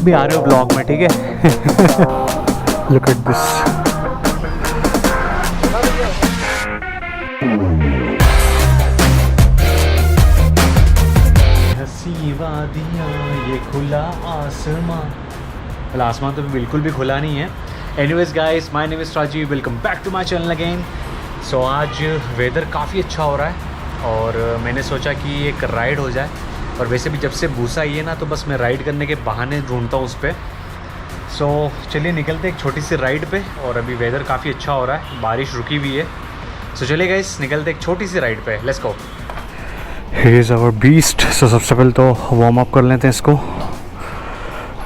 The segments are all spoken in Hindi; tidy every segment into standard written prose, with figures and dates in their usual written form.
भी आ रहे हो ब्लॉग में, ठीक है। Look at this. हंसी वादियाँ, ये खुला आसमां। well, आसमान तो बिल्कुल भी खुला नहीं है। Anyways guys, my name is Rajeev, welcome back to my channel again. So आज वेदर काफ़ी अच्छा हो रहा है और मैंने सोचा कि एक राइड हो जाए। और वैसे भी जब से भूसा आई है ना, तो बस मैं राइड करने के बहाने ढूंढता हूँ उस पर। सो चलिए निकलते एक छोटी सी राइड पे। और अभी वेदर काफ़ी अच्छा हो रहा है, बारिश रुकी हुई है। सो चलिए गाइस, निकलते एक छोटी सी राइड पे। Let's go. Here is our beast. So सबसे पहले तो वार्म अप कर लेते हैं इसको।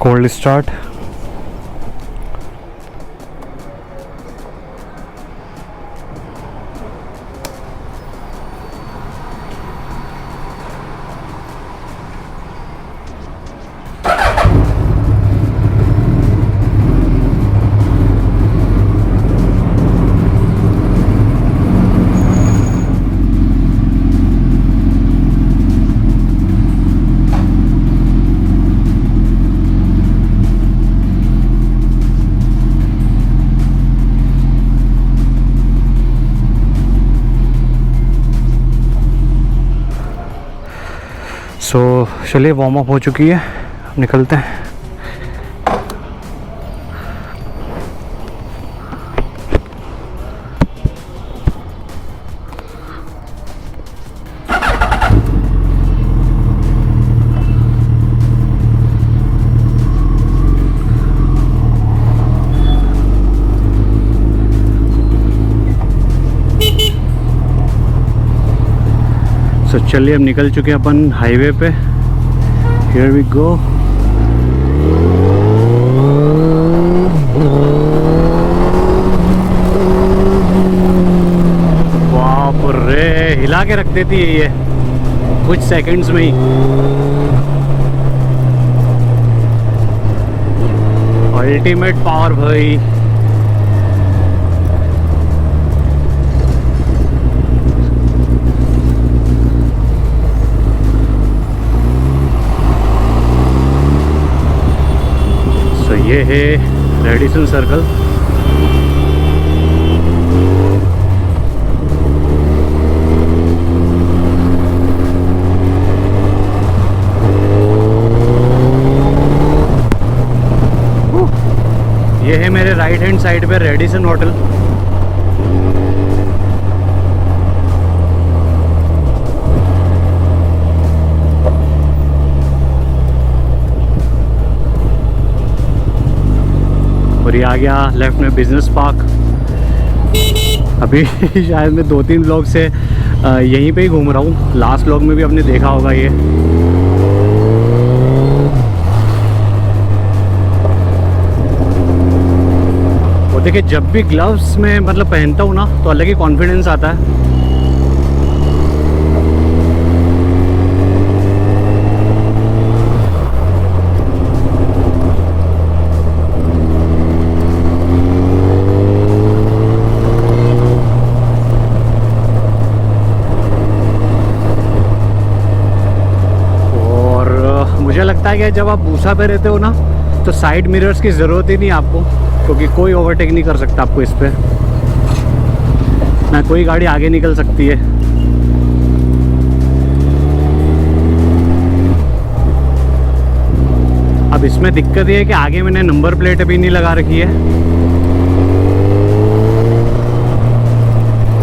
Cold start. सो चलिए वार्म अप हो चुकी है, निकलते हैं। सो चलिए अब निकल चुके हैं अपन हाईवे पे। Here we go. बाप रे, हिला के रख देती है ये कुछ सेकंड्स में ही। अल्टीमेट पावर भाई। ये है रेडिसन सर्कल। ये है मेरे राइट हैंड साइड पे रेडिसन होटल। और ये आ गया लेफ्ट में बिजनेस पार्क। अभी शायद मैं 2-3 व्लॉग से यहीं पे ही घूम रहा हूँ। लास्ट व्लॉग में भी आपने देखा होगा ये। और देखिए, जब भी ग्लव्स में मतलब पहनता हूँ ना, तो अलग ही कॉन्फिडेंस आता है। मुझे लगता है कि जब आप भूसा पे रहते हो ना, तो साइड मिरर्स की ज़रूरत ही नहीं आपको, क्योंकि कोई ओवरटेक नहीं कर सकता आपको इस पे। ना कोई गाड़ी आगे निकल सकती है। अब इसमें दिक्कत ये है कि आगे मैंने नंबर प्लेट भी नहीं लगा रखी है।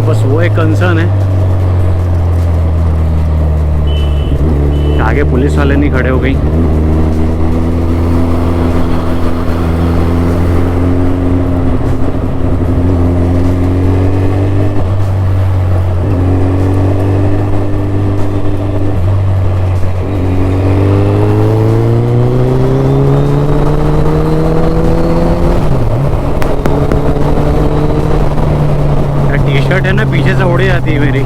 बस वो एक कंसर्न है। आगे पुलिस वाले नहीं खड़े हो गई। टी शर्ट है ना, पीछे से उड़ जाती है मेरी।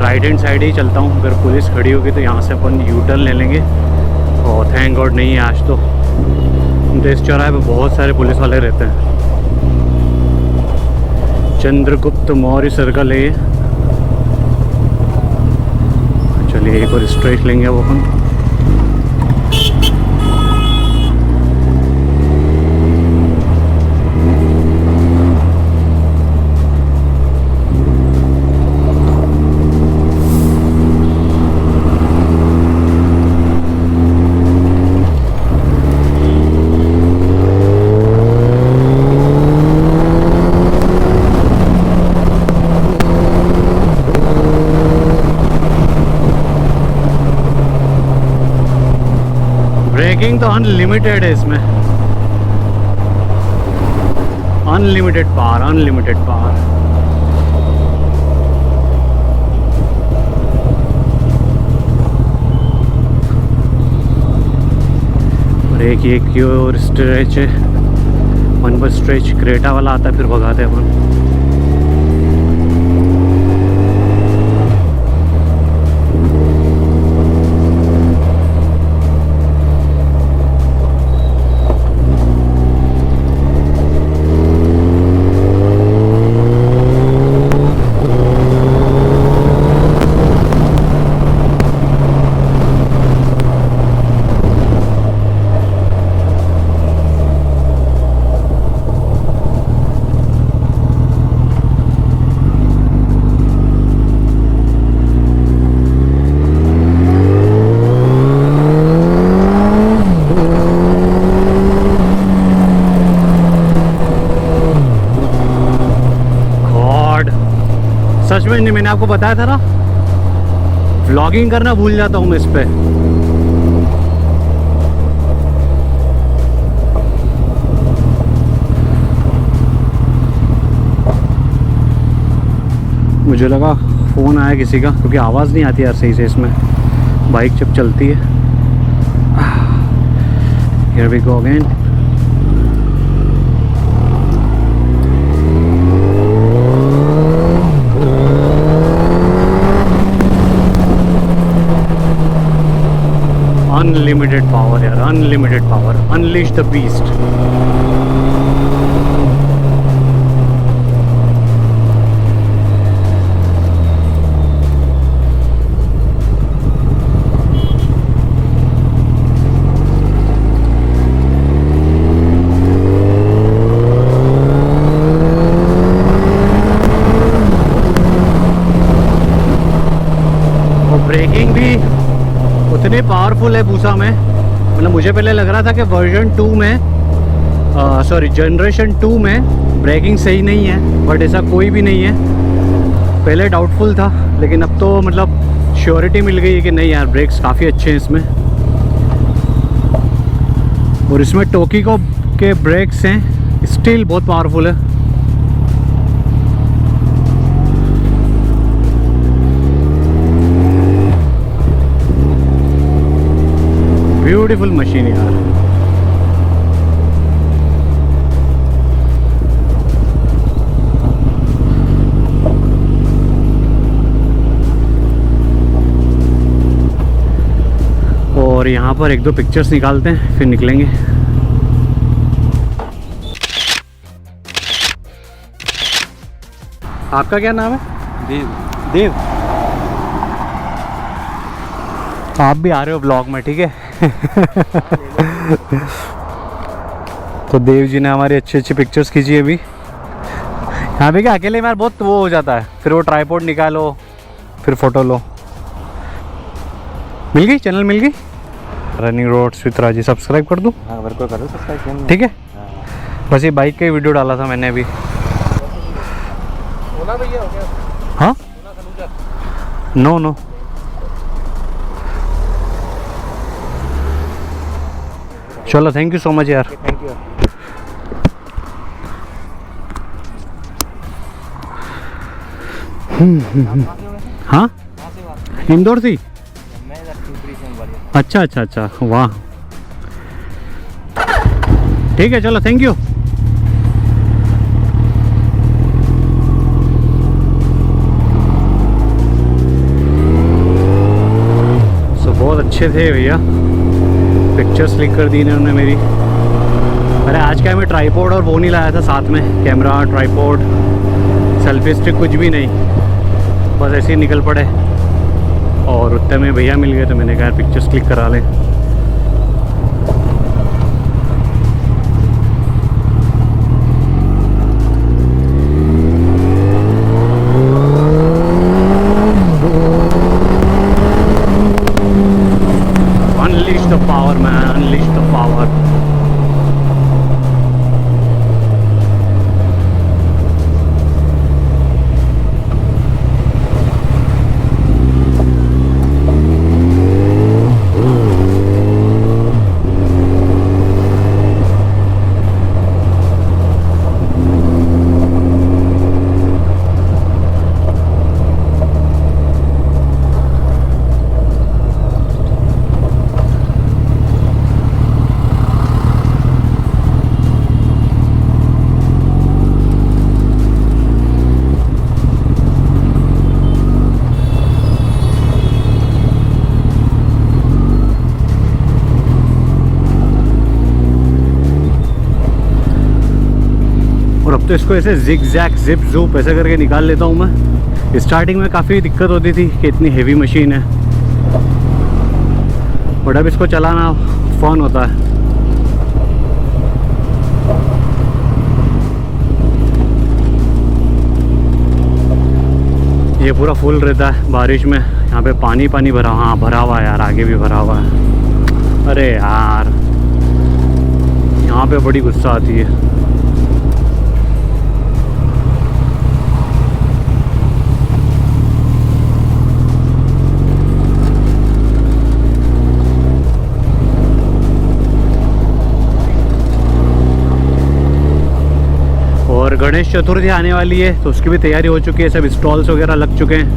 राइट हैंड साइड ही चलता हूँ। अगर पुलिस खड़ी होगी तो यहाँ से अपन यू टर्न ले लेंगे। और थैंक गॉड नहीं है आज तो इस चौराहे पे बहुत सारे पुलिस वाले रहते हैं। चंद्रगुप्त मौर्य सर्कल है ये। चलिए एक और स्ट्रेट लेंगे वो अपन। ब्रेकिंग तो अनलिमिटेड है इसमें, अनलिमिटेड पावर, अनलिमिटेड पावर। और एक और स्ट्रेच है, वन पर स्ट्रेच क्रेटा वाला आता है, फिर भगाते हैं अपन। सच में नहीं, मैंने आपको बताया था ना, व्लॉगिंग करना भूल जाता हूँ मैं इस पे। मुझे लगा फ़ोन आया किसी का, क्योंकि आवाज़ नहीं आती यार सही से इसमें, बाइक जब चलती है। Here we go again. Unlimited power यार, unlimited power, unleash the beast. Breaking भी उतने पावरफुल है पूसा में, मतलब मुझे पहले लग रहा था कि वर्जन 2 में, सॉरी जनरेशन 2 में ब्रेकिंग सही नहीं है, बट ऐसा कोई भी नहीं है। पहले डाउटफुल था, लेकिन अब तो मतलब श्योरिटी मिल गई है कि नहीं यार, ब्रेक्स काफ़ी अच्छे हैं इसमें। और इसमें टोकीको के ब्रेक्स हैं, स्टिल बहुत पावरफुल है। ब्यूटीफुल मशीन यार। और यहाँ पर एक दो पिक्चर्स निकालते हैं, फिर निकलेंगे। आपका क्या नाम है? देव। देव, आप भी आ रहे हो ब्लॉग में, ठीक है। तो देव जी ने हमारी अच्छी अच्छी पिक्चर्स खींची अभी। यहाँ पे क्या अकेले में यार बहुत वो हो जाता है, फिर वो ट्राइपॉड निकालो, फिर फोटो लो। मिल गई, चैनल मिल गई। रनिंग रोड्स विद राजी सब्सक्राइब कर दूँ? हाँ, मेरे को करो सब्सक्राइब, ठीक है। बस ये बाइक का ही वीडियो डाला था मैंने अभी। ओला भैया हो गया? हाँ, नो नो, चलो थैंक यू सो मच यार। Thank you. हाँ, इंदौर थी। मैं अच्छा अच्छा अच्छा, वाह, ठीक है, चलो थैंक यू। सो बहुत अच्छे थे भैया, पिक्चर्स क्लिक कर दी इन्होंने मेरी। अरे आज क्या मैं ट्राइपॉड और वो नहीं लाया था साथ में, कैमरा, ट्राइपॉड, सेल्फी स्टिक कुछ भी नहीं, बस ऐसे ही निकल पड़े। और उतने में भैया मिल गए तो मैंने कहा पिक्चर्स क्लिक करा लें। Unleash the power, man, unleash the power. और अब तो इसको ऐसे जिग जैक जिप जूप ऐसे करके निकाल लेता हूँ मैं। स्टार्टिंग में काफ़ी दिक्कत होती थी कि इतनी हेवी मशीन है, बट अब इसको चलाना फन होता है। ये पूरा फुल रहता है बारिश में। यहाँ पे पानी पानी भरा, हाँ भरा हुआ है यार, आगे भी भरा हुआ है। अरे यार यहाँ पे बड़ी गुस्सा आती है। और गणेश चतुर्थी आने वाली है तो उसकी भी तैयारी हो चुकी है, सब स्टॉल्स वगैरह लग चुके हैं।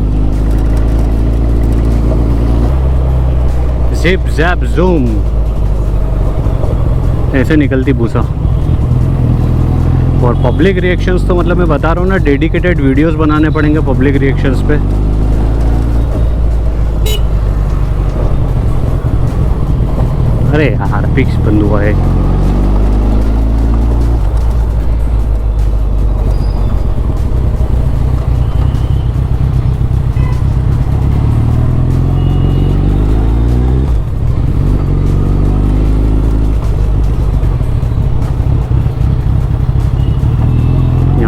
जिप जैप जूम ऐसे निकलती भूसा। और पब्लिक रिएक्शंस तो मतलब मैं बता रहा हूँ ना, डेडिकेटेड वीडियोस बनाने पड़ेंगे पब्लिक रिएक्शंस पे। अरे यार फिक्स बंद हुआ है।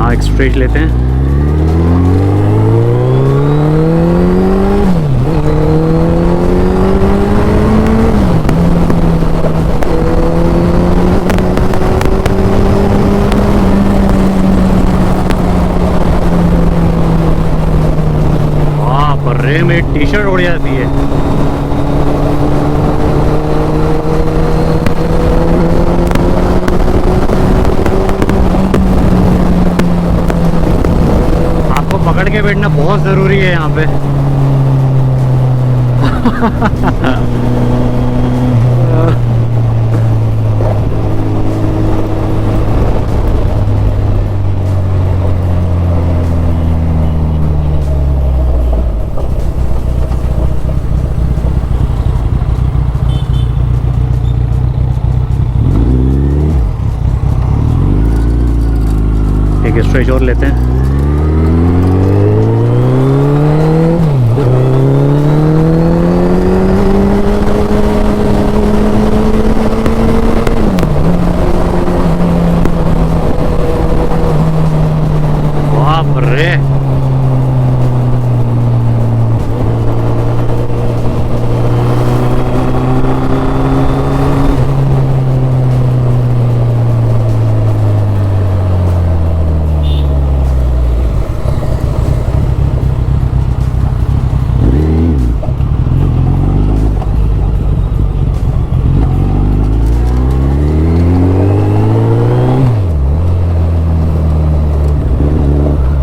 एक स्ट्रेट लेते हैं। वाह बर्रे में टी शर्ट उड़ जाती है। पकड़ के बैठना बहुत ज़रूरी है यहाँ पे। एक स्ट्रेच और लेते हैं।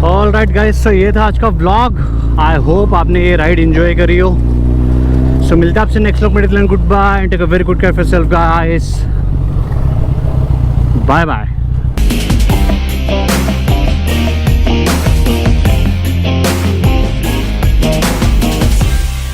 ऑलराइट गाइस, तो ये था आज का व्लॉग। आई होप आपने ये राइड एंजॉय करी हो। सो मिलते हैं आपसे नेक्स्ट व्लॉग में। Good bye and take a very good care of yourself guys. Bye bye.